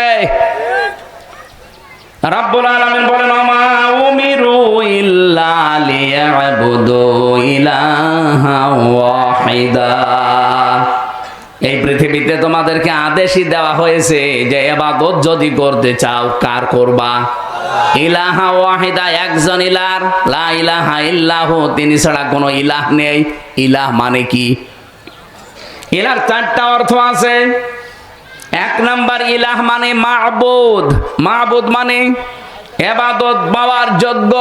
রব্বুল আলামিন বলেন, ওমা উমিরু ইল্লা লিয়াবুদু ইলাহা ওয়াহিদা। এই পৃথিবীতে তোমাদেরকে আদেশই দেওয়া হয়েছে যে ইবাদত যদি করতে চাও, কার করবা? ইলাহা ওয়াহিদা, একজন ইলাহ, লা ইলাহা ইল্লাহু, তিনি ছাড়া কোনো ইলাহ নেই। ইলাহ মানে কি? ইলাহর চারটা অর্থ আছে। এক নাম্বার, ইলাহ মানে মাবুদ। মাবুদ মানে ইবাদত পাওয়ার যোগ্য।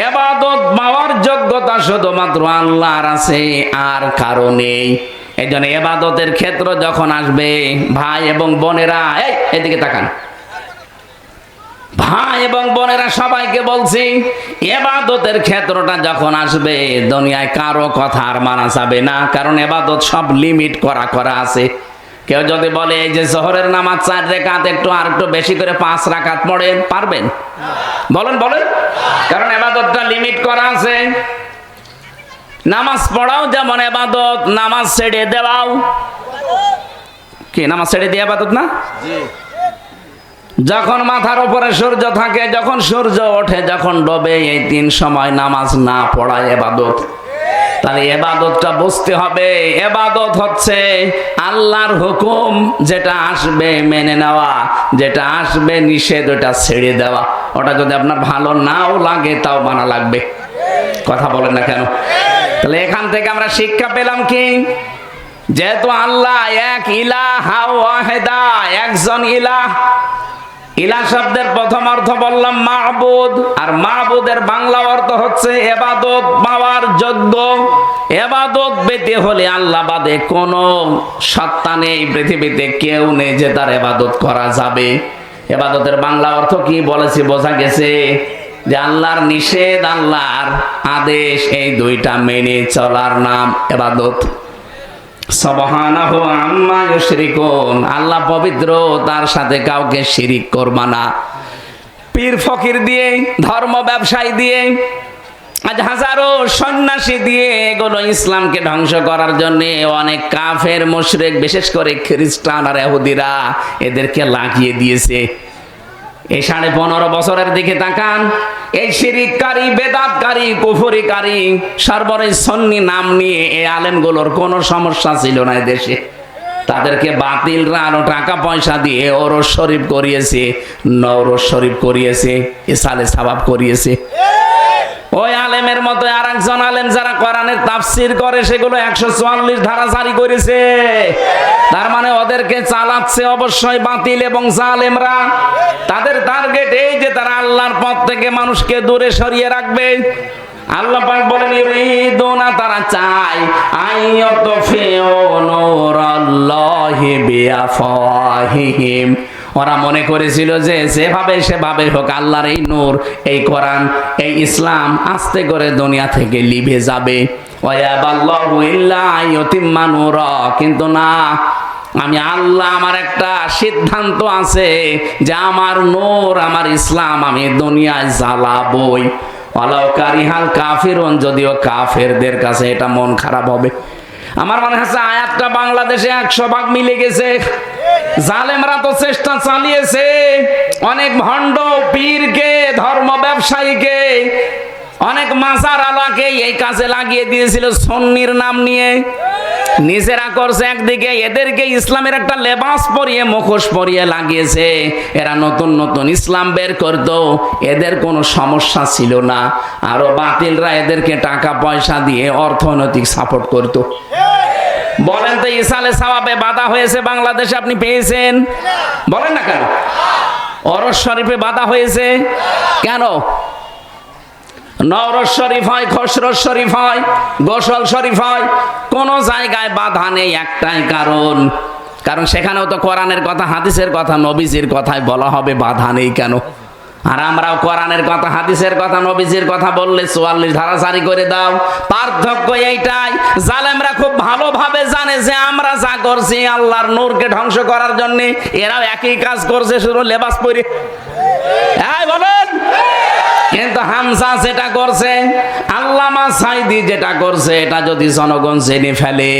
ইবাদত পাওয়ার যোগ্যতা শুধুমাত্র আল্লাহর আছে, আর কারো নেই। এই জন্য ইবাদতের ক্ষেত্র যখন আসবে, ভাই এবং বোনেরা, এদিকে তাকান, ভাই এবং বোনেরা সবাইকে বলছি, ইবাদতের ক্ষেত্রটা যখন আসবে, দুনিয়ায় কারো কথা আর মানা যাবে না, কারণ ইবাদত সব লিমিট করা আছে। কেউ যদি বলে এই যে জোহরের নামাজ 4 রাকাত, একটু আর একটু বেশি করে 5 রাকাত পড়েন, পারবেন? বলেন বলেন। কারণ ইবাদতটা লিমিট করা আছে। নামাজ পড়াও যেমন ইবাদত, নামাজ ছেড়ে দেওয়াও কি? নামাজ ছেড়ে দিয়ে ইবাদত না? যখন মাথার উপরে সূর্য থাকে, যখন সূর্য ওঠে, যখন ডোবে, এই 3 সময় নামাজ না পড়া ইবাদত। তাহলে ইবাদতটা বুঝতে হবে। ইবাদত হচ্ছে আল্লাহর হুকুম যেটা আসবে মেনে নেওয়া, যেটা আসবে নিষেধ ওটা ছেড়ে দেওয়া। ওটা যদি আপনার ভালো নাও লাগে তাও মানা লাগবে। কথা বলেন না কেন? তাহলে এখান থেকে আমরা শিক্ষা পেলাম কি? যেহেতু আল্লাহ এক, ইলাহা ওয়াহিদা, একজন ইলাহ। ইলাহ শব্দের প্রথম অর্থ বললাম মাবুদ, আর মাবুদের বাংলা অর্থ হচ্ছে ইবাদত পাওয়ার যোগ্য। ইবাদত পেতে হলে আল্লাহ বাদে কোনো সত্তা নেই, পৃথিবীতে কেউ নেই যে তার ইবাদত করা যাবে। ইবাদতের বাংলা অর্থ কি বলেছি বোঝা গেছে? যে আল্লাহর নিষেধ, আল্লাহর আদেশ, এই দুইটা মেনে চলার নাম ইবাদত। সুবহানাহু আম্মা ইউশরিকুন, আল্লাহ পবিত্র, তার সাথে কাউকে শিরিক করবা না। পীর ফকির দিয়ে, ধর্ম ব্যবসায়ী দিয়ে, আজ হাজারো সন্ন্যাসী দিয়ে এগুলো ইসলামকে ধ্বংস করার জন্য অনেক কাফের মুশরিক, বিশেষ করে খ্রিস্টান আর ইহুদিরা এদেরকে লাগিয়ে দিয়েছে। এই 15.5 বছরের দিকে তাকান, এই শিরিককারী, বেদাতকারী, কুফরিকারী, সর্বরে সুন্নি নাম নিয়ে এই আলেমগুলোর কোনো সমস্যা ছিল না দেশে। তাদেরকে বাতিলরা আরো টাকা পয়সা দিয়ে ওরস শরীফ করিয়েছে, নওরোজ শরীফ করিয়েছে, ইসালে সাবাব করিয়েছে। ওই আলেমের মতো আর একজন আলেম যারা কোরআনের তাফসীর করে, সেগুলো 144 ধারা জারি করেছে। তার মানে ওদেরকে চালাচ্ছে অবশ্যই বাতিল এবং জালেমরা। তাদের টার্গেট এই যে তারা আল্লাহর পথ থেকে মানুষকে দূরে সরিয়ে রাখবে। আল্লাহ পাক বলেন, ইউরিদুনা, তারা চায়, আইয়াতফিউ নূরাল্লাহি বিআফওয়াহিহিম, ওরা মনে করেছিল যে সেভাবে হোক আল্লাহর এই নূর, এই কোরআন, এই ইসলাম আস্তে করে দুনিয়া থেকে লিভে যাবে। ওয়ায়াবাল্লাহু ইল্লা আইয়ুতিম্মা নূরা, কিন্তু না, আমি আল্লাহ, আমার একটা সিদ্ধান্ত আছে যে আমার নূর, আমার ইসলাম আমি দুনিয়ায় জ্বালাবই। ওয়ালাউ কারিহাল কাফিরুন, যদিও কাফেরদের কাছে এটা মন খারাপ হবে। আমার মনে হচ্ছে আয়াতটা বাংলাদেশে 100 ভাগ মিলে গেছে। জালেমরা তো চেষ্টা চালিয়েছে, অনেক ভণ্ড পীরকে, ধর্ম ব্যবসায়ীকে, অনেক মাজার আলাকে এই কাজে লাগিয়ে দিয়েছিল সুন্নির নাম নিয়ে। নিজেরা করছে একদিকে, এদেরকে ইসলামের একটা লেবাস পরিয়ে, মুখোশ পরিয়ে লাগিয়েছে। এরা নতুন নতুন ইসলাম বের করতো, এদের কোনো সমস্যা ছিল না। আরো বাতিলরা এদেরকে টাকা পয়সা দিয়ে অর্থনৈতিক সাপোর্ট করতো। বলেন তো, ইসালে সাওয়াবে বাধা হয়েছে বাংলাদেশে, আপনি পেয়েছেন? বলেন না কেন? ওরস শরীফে বাধা হয়েছে কেন? নওরোজ শরীফ হয়, খসরোজ শরীফ হয়, গোসল শরীফ হয়, কোন জায়গায় বাধা নেই। একটাই কারণ সেখানেও তো কোরআনের কথা, হাদিসের কথা, নবীজির কথাই বলা হবে, বাধা নেই কেন? আর আমরাও কোরআনের কথা, হাদিসের কথা, নবীজির কথা বললে 44 ধারা জারি করে দাও। পার্থক্য এইটাই, জালেমরা খুব ভালোভাবে জানে যে আমরা যা করছি আল্লাহর নূরকে ধ্বংস করার জন্য, এরাও একই কাজ করছে, শুধু লেবাস পরে। এই বলেন। কিন্তু হামজা যেটা করছে, আল্লামা সাইদি যেটা করছে, এটা যদি জনগণ জেনে ফেলে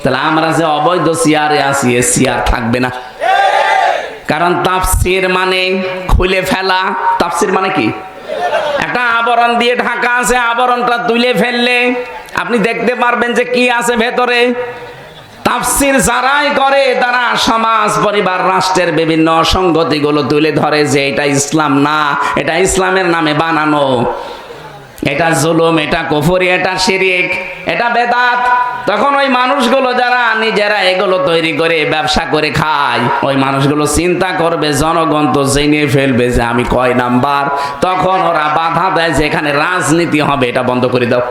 তাহলে আমরা যে অবৈধ চেয়ারে আছি, এ চেয়ার থাকবে না। কারণ তাফসির মানে খুলে ফেলা। তাফসির মানে কি? একটা আবরণ দিয়ে ঢাকা আছে, আবরণটা তুলে ফেললে আপনি দেখতে পারবেন যে কি আছে ভেতরে। তাফসির যারাই করে তারা সমাজ, পরিবার, রাষ্ট্রের বিভিন্ন অসঙ্গতিগুলো তুলে ধরে যে এটা ইসলাম না, এটা ইসলামের নামে বানানো, এটা জুলুম, এটা কুফরি, এটা শিরিক, এটা বেদাত। তখন ওই মানুষগুলো যারা নিজেরা এগুলো তৈরি করে ব্যবসা করে খায়, ওই মানুষগুলো চিন্তা করবে জনগণ তো জেনে ফেলবে যে আমি কয় নাম্বার। তখন ওরা বাধা দেয় যে এখানে রাজনীতি হবে, এটা বন্ধ করে দাও।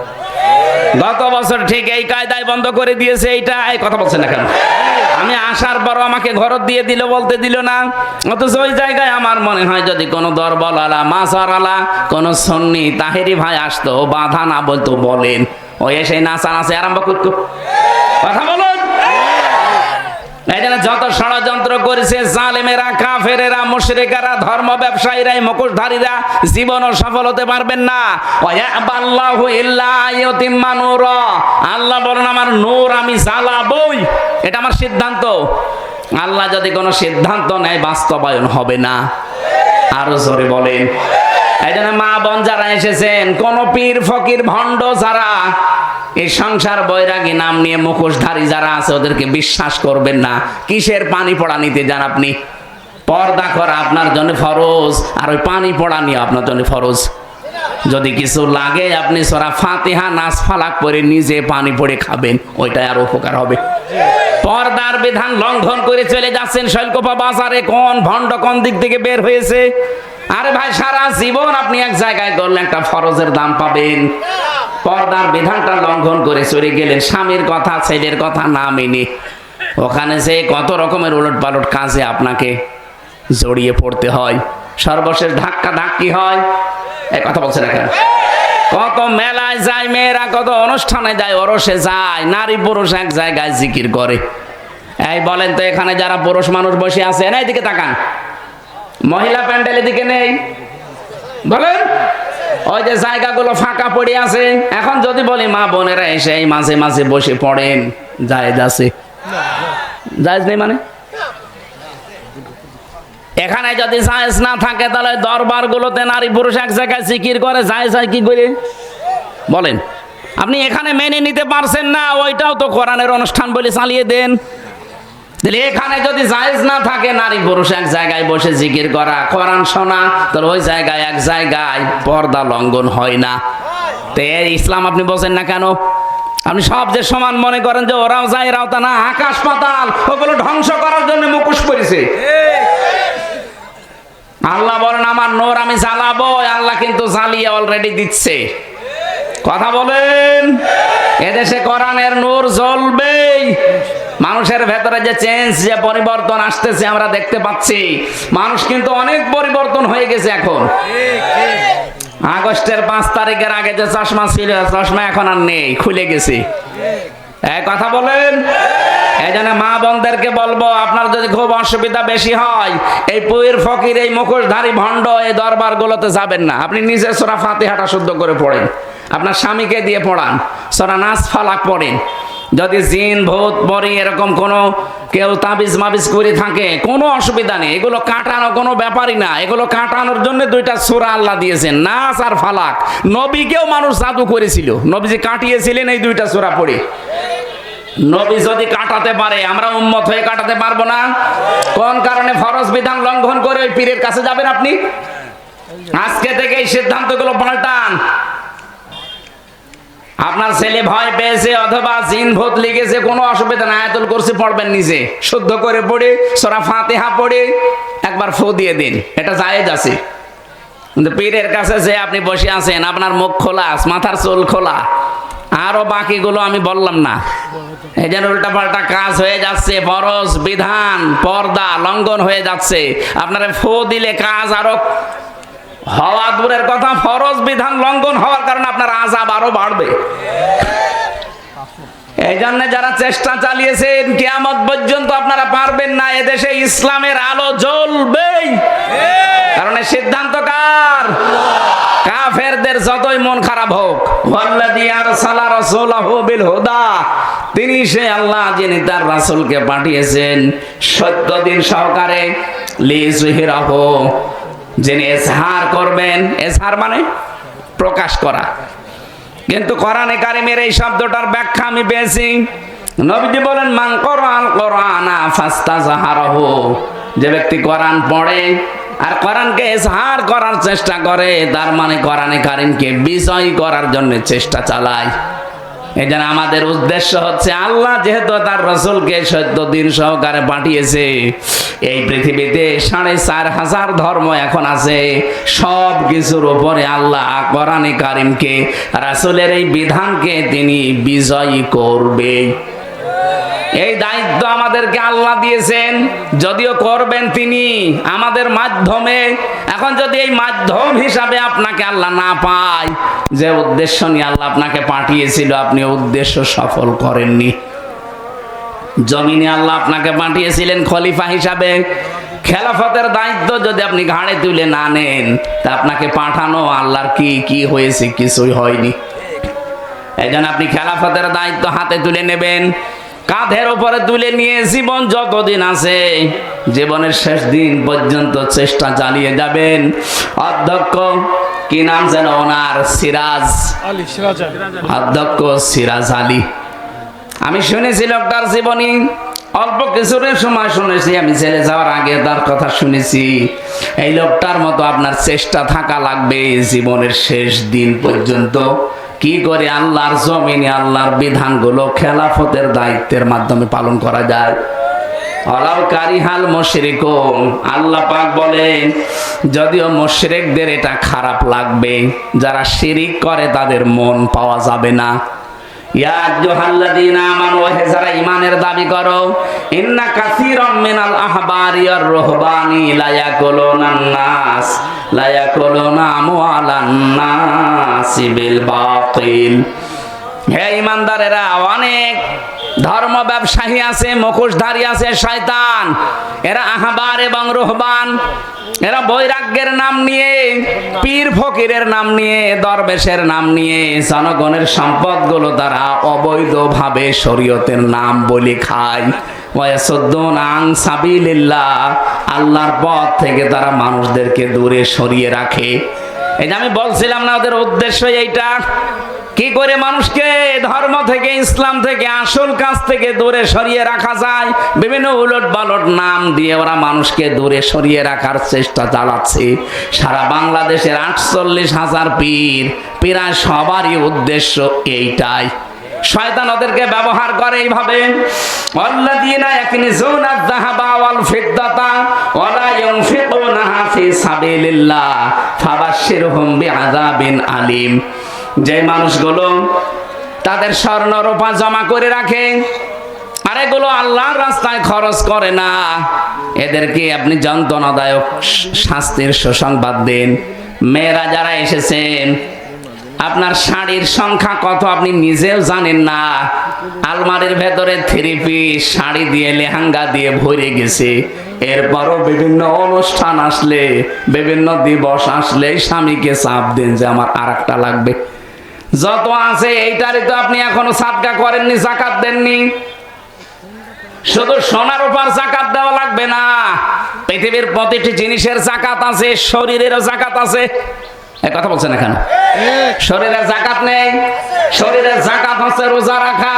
গত বছর ঠিক এই কায়দায় বন্ধ করে দিয়েছে। এইটা এই কথা বলছেন না কেন? আমি আসার পর আমাকে ঘর দিয়ে দিল, বলতে দিল না। অথচ ওই জায়গায় আমার মনে হয় যদি কোনো দরবলালা, মাসারালা, কোনো সুন্নি তাহেরি ভাই আসতো, বাধা না বলতো, বলেন ওই এসে নাচানাচি আরম্ভ করতো। কথা বলুন। এই জন্য যত ষড়যন্ত্র করেছে জালেমেরা, কাফেরেরা, মুশরিকেরা, ধর্ম ব্যবসায়ীরা, মুখোশধারীরা জীবনও সফল হতে পারবেন না। ওয়ায়াবাল্লাহু ইল্লা আইয়ুতিম্মা নূরা, আল্লাহ বলেন আমার নূর আমি জ্বালাবই, এটা আমার সিদ্ধান্ত। আল্লাহ যদি কোনো সিদ্ধান্ত নেয় বাস্তবায়ন হবে না। আরো জোরে বলেন। এই জন্য মা বোন যারা এসেছেন, কোন পীর ফকির ভণ্ড যারা এই সংসার বৈরাগী নাম নিয়ে মুখোশধারী যারা আছে, ওদেরকে বিশ্বাস করবেন না। কিসের পানি পড়া নিতে যান আপনি? পর্দা করা আপনার জন্য ফরজ, আর ওই পানি পড়া নিয়ে আপনার জন্য ফরজ। যদি কিছু লাগে আপনি সূরা ফাতিহা, নাস, ফালাক পড়ে নিজে পানি পড়ে খাবেন, ওইটাই আর উপকার হবে। পর্দার বিধান লঙ্ঘন করে চলে যাচ্ছেন শৈলকুপা বাজারে। কোন ভণ্ড কোন দিক থেকে বের হয়েছে? আরে ভাই, সারা জীবন আপনি এক জায়গায় করলেন, একটা ফরজের দাম পাবেন। পর্দার বিধানটা লঙ্ঘন করে চলে গেলেন, স্বামীর কথা, ছেলের কথা না মেনে। ওখানে যে কত রকমের উলট পালট কাজে আপনাকে জড়িয়ে পড়তে হয়, সর্বশেষ ধাক্কা ধাক্কি হয়। এই কথা বলছে না কেন? কত মেলায় যায় মেয়েরা, কত অনুষ্ঠানে যায়, ওরসে যায়, নারী পুরুষ এক জায়গায় জিকির করে। এই বলেন তো, এখানে যারা পুরুষ মানুষ বসে আছেন, এইদিকে তাকান, মহিলা প্যান্ডেলের দিকে নেই? বলেন। ওই যে জায়গাগুলো ফাঁকা পড়ে আছে, এখন যদি বলি মা বোনেরা এসে এই মাঝে মাঝে বসে পড়েন, জায়েজ আছে? জায়েজ নেই মানে? এখানে যদি জায়েজ না থাকে তাহলে দরবার গুলোতে নারী পুরুষ এক জায়গায় জিকির করে, জায়েজ হয় কি করে? বলেন। আপনি এখানে মেনে নিতে পারছেন না, ওইটাও তো কোরআনের অনুষ্ঠান বলে চালিয়ে দেন। তাহলে এখানে যদি জায়েজ না থাকে নারী পুরুষ এক জায়গায় বসে জিকির করা, কোরআন শোনা, তাহলে ওই জায়গায় এক জায়গায় পর্দা লঙ্ঘন হয় না। তো এই ইসলাম আপনি বলছেন না কেন? আপনি সব যে সমান মনে করেন যে ওরাও যায়, এরাও তা না। আকাশ পাতাল ওগুলো ধ্বংস করার জন্য মুখোশ পরেছে। আল্লাহ বলেন আমার নূর আমি জ্বালাবো, আল্লাহ কিন্তু জ্বালিয়ে অলরেডি দিচ্ছে। কথা বলেন। এদেশে কোরআনের নূর জ্বলবেই। মানুষের ভেতরে যে চেঞ্জ, যে পরিবর্তন আসতেছে আমরা দেখতে পাচ্ছি। মানুষ কিন্তু অনেক পরিবর্তন হয়ে গেছে এখন। আগস্টের 5 তারিখের আগে যে চশমা ছিল, চশমা এখন আর নেই, খুলে গেছে। এক কথা বলেন। এই জন্য মা বোনদেরকে বলবো, আপনার যদি খুব অসুবিধা বেশি হয়, এই পীর ফকির, এই মুখোশধারী ভণ্ড এই দরবার গুলোতে যাবেন না। আপনি নিজে সূরা ফাতিহাটা শুদ্ধ করে পড়েন, আপনার স্বামীকে দিয়ে পড়ান, সূরা নাস, ফালাক পড়েন। যদি জিন ভূত পরি এরকম কোনো কেউ তাবিজ মাবিজ করে থাকে, কোনো অসুবিধা নেই, এগুলো কাটানো কোনো ব্যাপারই না। এগুলো কাটানোর জন্য 2টা সূরা আল্লাহ দিয়েছেন, নাস আর ফালাক। নবীকেও মানুষ জাদু করেছিল, নবীজি কাটিয়েছিলেন এই 2টা সূরা পড়ে। নবী যদি কাটাতে পারে, আমরা উম্মত হয়ে কাটাতে পারবো না? কোন কারণে ফরজ বিধান লঙ্ঘন করে ওই পীরের কাছে যাবেন আপনি? আজকে থেকে এই সিদ্ধান্তগুলো পাল্টান। আপনার ছেলে ভয় পেয়েছে অথবা জিন ভূত লেগেছে, কোনো অসুবিধা নাই, আয়াতুল কুরসি পড়বেন নিজে শুদ্ধ করে পড়ে, সূরা ফাতিহা পড়ে একবার ফু দিয়ে দিন, এটা জায়েজ আছে। কিন্তু পীরের কাছে যে আপনি বসে আছেন, আপনার মুখ খোলা, মাথার চুল খোলা, আরো বাকিগুলো আমি বললাম না। এই জন্য উল্টাপাল্টা কাজ হয়ে যাচ্ছে, ফরজ বিধান পর্দা লঙ্ঘন হয়ে যাচ্ছে। আপনারা ফু দিলে কাজ আরো হওয়া দূরের কথা, ফরজ বিধান লঙ্ঘন হওয়ার কারণে আপনার আযাব আরো বাড়বে। এই জন্য যারা চেষ্টা চালিয়েছেন কিয়ামত পর্যন্ত আপনারা পারবেন না, এদেশে ইসলামের আলো জ্বলবেই। কারণ এই সিদ্ধান্ত কার? কাফেরদের যতই মন খারাপ হোক, ওয়াল্লাযী আরসালা রাসূলাহু বিল হুদা, তিনি সে আল্লাহ যিনি তার রাসূলকে পাঠিয়েছেন সত্য দিন সহকারে, লিযহিরাহু, যিনি ইজহার করবেন। ইজহার মানে প্রকাশ করা। কিন্তু কোরআনে কারিমের এই শব্দটার ব্যাখ্যা আমি পেয়েছি, নবীজি বলেন মান ক্বরাল কোরআনা ফাস্তাযহারাহু, যে ব্যক্তি কোরআন পড়ে আর কোরআনকে ইজহার করার চেষ্টা করে, তার মানে কোরআনে কারিমকে বিজয় করার জন্য চেষ্টা চালায়। এই জন্য আমাদের উদ্দেশ্য হচ্ছে, আল্লাহ যেহেতু তার রাসূলকে সত্য দিন সহকারে পাঠিয়েছে, এই পৃথিবীতে ৪৫০০ ধর্ম এখন আছে, সব কিছুর উপরে আল্লাহ কোরআনে কারিমকে, রাসূলের এই বিধানকে তিনি বিজয়ী করবে। এই দায়িত্ব আমাদেরকে আল্লাহ দিয়েছেন, যদিও করবেন তিনি আমাদের মাধ্যমে। এখন যদি এই মাধ্যম হিসাবে আপনাকে আল্লাহ না পায়, যে উদ্দেশ্য নিয়ে আল্লাহ আপনাকে পাঠিয়েছিল আপনি উদ্দেশ্য সফল করেননি। জমিনে আল্লাহ আপনাকে পাঠিয়েছিলেন খলিফা হিসাবে, খেলাফতের দায়িত্ব যদি আপনি ঘাড়ে তুলে না নেন, তা আপনাকে পাঠানো আল্লাহর কি হয়েছে? কিছুই হয়নি। এই জন্য আপনি খেলাফতের দায়িত্ব হাতে তুলে নেবেন, কাঁধের উপরে তুলে নিয়ে জীবন যতদিন আছে, জীবনের শেষ দিন পর্যন্ত চেষ্টা চালিয়ে যাবেন। অধ্যক্ষ কি নাম যেন ওনার? সিরাজ আলী, অধ্যক্ষ সিরাজ আলী। আমি শুনেছি লোকটার জীবনী, অল্প কিছুদিন সময় শুনেছি, আমি ছেড়ে যাওয়ার আগে তার কথা শুনেছি। এই লোকটার মতো আপনার চেষ্টা থাকা লাগবে জীবনের শেষ দিন পর্যন্ত, কি করে আল্লাহর জমিনে আল্লাহর বিধানগুলো খেলাফতের দায়িত্বের মাধ্যমে পালন করা যায়। ওয়ালাউ কারিহাল মুশরিকুন, আল্লাহ পাক বলেন যদিও মুশরিকদের এটা খারাপ লাগবে, যারা শিরিক করে তাদের মন পাওয়া যাবে না। ইয়া আইয়ুহাল্লাযীনা আমানু, হে যারা ঈমানের দাবি করো, ইন্না কাসীরাম মিনাল আহবারি ওয়ার রুহবানি লা ইয়াকুলুনান নাস লা ইয়াকুলুনা আমওয়ালান নাসি বিল বাতিল। হে ঈমানদারেরা, অনেক ধর্ম ব্যবসায়ী আছে, মুখোশধারী আছে শয়তান, এরা আহবার এবং রুহবান, এরা বৈরাগ্যের নাম নিয়ে, পীর ফকিরের নাম নিয়ে, দরবেশের নাম নিয়ে জনগণের সম্পদগুলো তারা অবৈধভাবে শরীয়তের নাম বলে খায়। ওয়ায়াসুদ্দুনা আন সাবিলিল্লাহ, আল্লাহর পথ থেকে তারা মানুষদেরকে দূরে সরিয়ে রাখে। এই যে আমি বলছিলাম না, ওদের উদ্দেশ্য এইটা, কি করে মানুষকে ধর্ম থেকে, ইসলাম থেকে, আসল কাজ থেকে দূরে সরিয়ে রাখা যায়। বিভিন্ন উলট পালট নাম দিয়ে ওরা মানুষকে দূরে সরিয়ে রাখার চেষ্টা চালাচ্ছে। সারা বাংলাদেশের ৪৮,০০০ পীর, প্রায় সবারই উদ্দেশ্য এইটাই। শয়তান ওদেরকে ব্যবহার করে এইভাবে, ওয়াল্লাযীনা ইয়াকনিজুনা আয-যাহাবা ওয়াল ফিদ্দাতা ওয়া লা ইউনফিকুনাহা ফি সাবিলিল্লাহ ফাবাশশিরহুম বিআযাবিন আলীম। যে মানুষগুলো তাদের স্বর্ণ রূপা জমা করে রাখে আর এগুলো আল্লাহর রাস্তায় খরচ করে না, এদেরকে আপনি যন্ত্রণাদায়ক শাস্তির সুসংবাদ দেন। মেয়েরা যারা এসেছেন, আপনার শাড়ির সংখ্যা কত আপনি নিজেও জানেন না। আলমারির ভেতরে 3 পিস শাড়ি দিয়ে, লেহেঙ্গা দিয়ে ভরে গেছে। এরপরও বিভিন্ন অনুষ্ঠান আসলে, বিভিন্ন দিবস আসলে স্বামীকে চাপ দেন যে আমার আরেকটা লাগবে। যত আছে এইটারই তো আপনি এখনো সাদকা করেননি, যাকাত দেননি। শুধু সোনার উপর যাকাত দেওয়া লাগবে না, পৃথিবীর প্রতিটি জিনিসের যাকাত আছে, শরীরেরও যাকাত আছে। এই কথা বলছেন এখানে, শরীরের যাকাত নেই? শরীরের যাকাত হচ্ছে রোজা রাখা,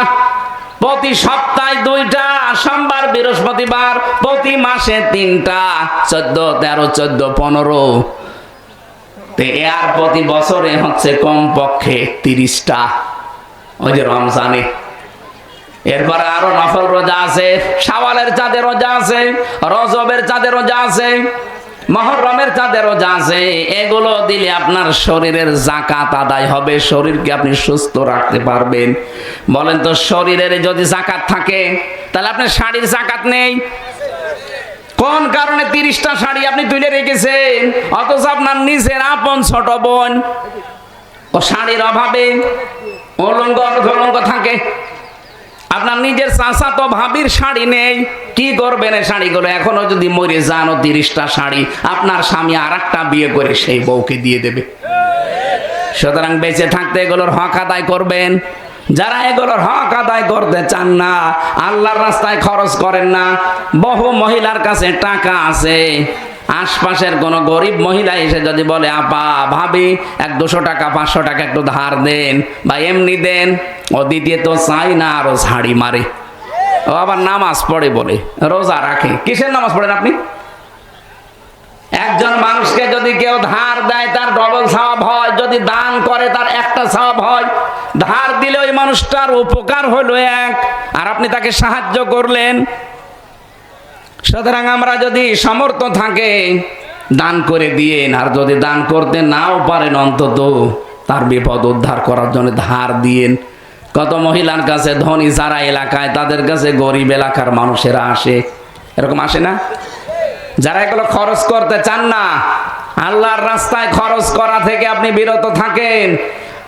প্রতি সপ্তাহে 2টা, সোমবার বৃহস্পতিবার, প্রতি মাসে 3টা, 14, 13, 14, 15, আর প্রতি বছরে হচ্ছে কমপক্ষে 30টা, ওই যে রমজানে। এরপরে আরো নফল রোজা আছে, শাওয়ালের চাঁদে রোজা আছে, রজবের চাঁদে রোজা আছে, মুহররমের চাঁদে রোজা আছে। এগুলো দিলে আপনার শরীরের যাকাত আদায় হবে, শরীরকে আপনি সুস্থ রাখতে পারবেন। বলেন তো, শরীরের যদি যাকাত থাকে তাহলে আপনার শাড়ির যাকাত নেই? কোন কারণে 30টা শাড়ি আপনি তুলে রেখেছেন, অথচ আপনার নিজের আপন ছোট বোন ও শাড়ির অভাবে অলঙ্গ অর্ধলঙ্গ থাকে। আপনার নিজের চাচাতো ভাবির শাড়ি নেই, কি করবেন এই শাড়িগুলো? এখনো যদি মরে যান, 30টা শাড়ি আপনার স্বামী আরেকটা বিয়ে করে সেই বউকে দিয়ে দেবে। সুতরাং বেঁচে থাকতে এগুলোর হক আদায় করবেন। যারা এগুলোর হক আদায় করতে চান না, আল্লাহর রাস্তায় খরচ করেন না। বহু মহিলার কাছে টাকা আছে, আশপাশের কোন গরিব মহিলা এসে যদি বলে, আপা ভাবি 100-200 টাকা 500 টাকা একটু ধার দেন বা এমনি দেন, ও দিতে তো চাই না, আরো ঝাড়ি মারে। ও আবার নামাজ পড়ে বলে, রোজা রাখে। কিসের নামাজ পড়েন আপনি? একজন মানুষকে যদি কেউ ধার দেয় তার ডবল সওয়াব হয়, যদি দান করে তার একটা সওয়াব হয়। ধার দিলে ওই মানুষটার উপকার হলো এক, আর আপনি তাকে সাহায্য করলেন। সুতরাং আমরা যদি সামর্থ্য থাকে দান করে দিয়েন, আর যদি দান করতে নাও পারেন অন্তত তার বিপদ উদ্ধার করার জন্য ধার দিয়েন। কত মহিলার কাছে ধনী যারা এলাকায়, তাদের কাছে গরিব এলাকার মানুষেরা আসে, এরকম আসে না? যারা এগুলো খরচ করতে চান না, আল্লাহর রাস্তায় খরচ করা থেকে আপনি বিরত থাকেন।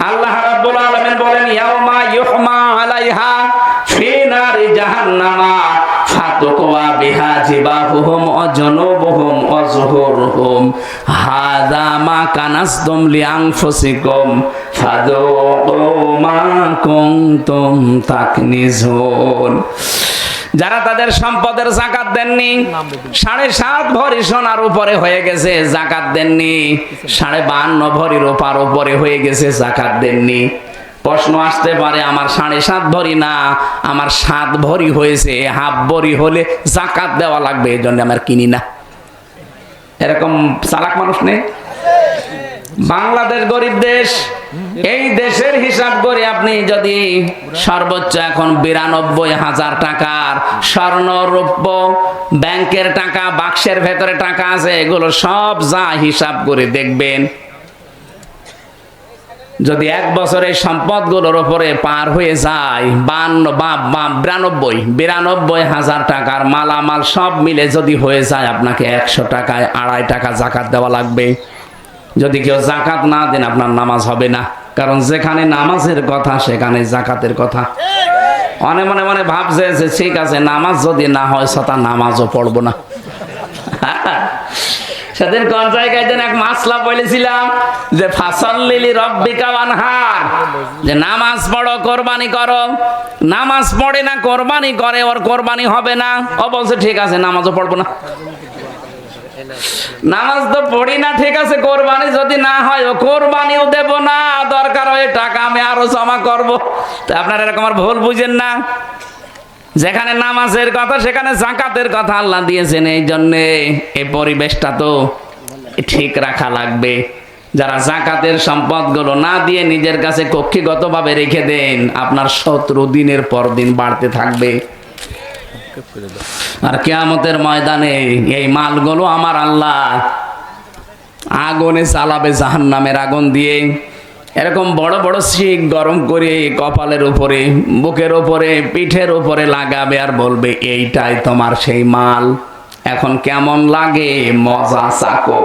আল্লাহ রাব্বুল আলামিন বলেন, ইয়াউমা ইউহমা আলাইহা ফি নারি জাহান্নামা ফাতুকওয়া বিহা জিবাহুহুম ওয়া জুনুবুহুম ওয়া যুহুরুহুম হাযা মা কানাসতুম লিআনফুসিকুম ফাযুকু মা কুনতুম তাকনিজুন। যারা তাদের সম্পদের যাকাত দেননি, 7.5 ভরি সোনার উপরে হয়ে গেছে, যাকাত দেননি। 52 ভরি রূপার উপরে হয়ে গেছে, যাকাত দেননি। প্রশ্ন আসতে পারে, আমার 7.5 ভরি না, আমার 7 ভরি হয়েছে, হাফ ভরি হলে যাকাত দেওয়া লাগবে, এই জন্য আমার কিনি না। এরকম চালাক মানুষ নেই? বাংলাদেশ গরিব দেশ, এই দেশের হিসাব করে আপনি যদি সর্বোচ্চ এখন 92,000 টাকার স্বর্ণ রৌপ্য, ব্যাংকের টাকা, বাক্সের ভেতরে টাকা আছে, এগুলো সব যা হিসাব করে দেখবেন, যদি 1 বছরে সম্পদগুলোর উপরে পার হয়ে যায় 92,000 টাকার মালামাল সব মিলে যদি হয়ে যায়, আপনাকে 100 টাকায় 2.5 টাকা যাকাত দেওয়া লাগবে। যদি কেউ যাকাত না দেন, আপনার নামাজ হবে না, কারণ যেখানে নামাজের কথা সেখানে যাকাতের কথা। মনে মনে মনে ভাবছে যে ঠিক আছে, নামাজ যদি না হয় সতা নামাজও পড়বো না। সেদিন কোন জায়গায় যেন এক মাসলা বলেছিলাম যে ফাসাল্লি রব্বিকা ওয়ানহার, যে নামাজ পড়ো, কোরবানি করো। নামাজ পড়ে না, কোরবানি করে, ওর কোরবানি হবে না। ও বলছে ঠিক আছে, নামাজও পড়বো না। নামাজ তো পড়ি না, ঠিক আছে, কোরবানি যদি না হয় ও কোরবানিও দেব না, দরকার হয় টাকা আমি আরো জমা করব। তো আপনারা এরকম আর ভুল বুঝেন না। যেখানে নামাজের কথা সেখানে যাকাতের কথা আল্লাহ দিয়েছেন, এই জন্য এই পরিবেশটা তো ঠিক রাখা লাগবে। যারা যাকাতের সম্পদগুলো না দিয়ে নিজের কাছে কক্ষিগতভাবে রেখে দেন, আপনার শত্রু দিনের পর দিন বাড়তে থাকবে। আর কিয়ামতের ময়দানে এই মালগুলো আমার আল্লাহ আগুনে চালাবে, জাহান্নামের আগুন দিয়ে। এরকম বড় বড় শিক গরম করে কপালের উপরে, বুকের উপরে, পিঠের উপরে লাগাবে আর বলবে, এইটাই তোমার সেই মাল, এখন কেমন লাগে, মজা চাকো।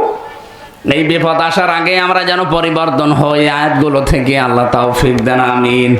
এই বিপদ আসার আগে আমরা যেন পরিবর্তন হই আয়াতগুলো থেকে। আল্লাহ তৌফিক দেন, আমিন।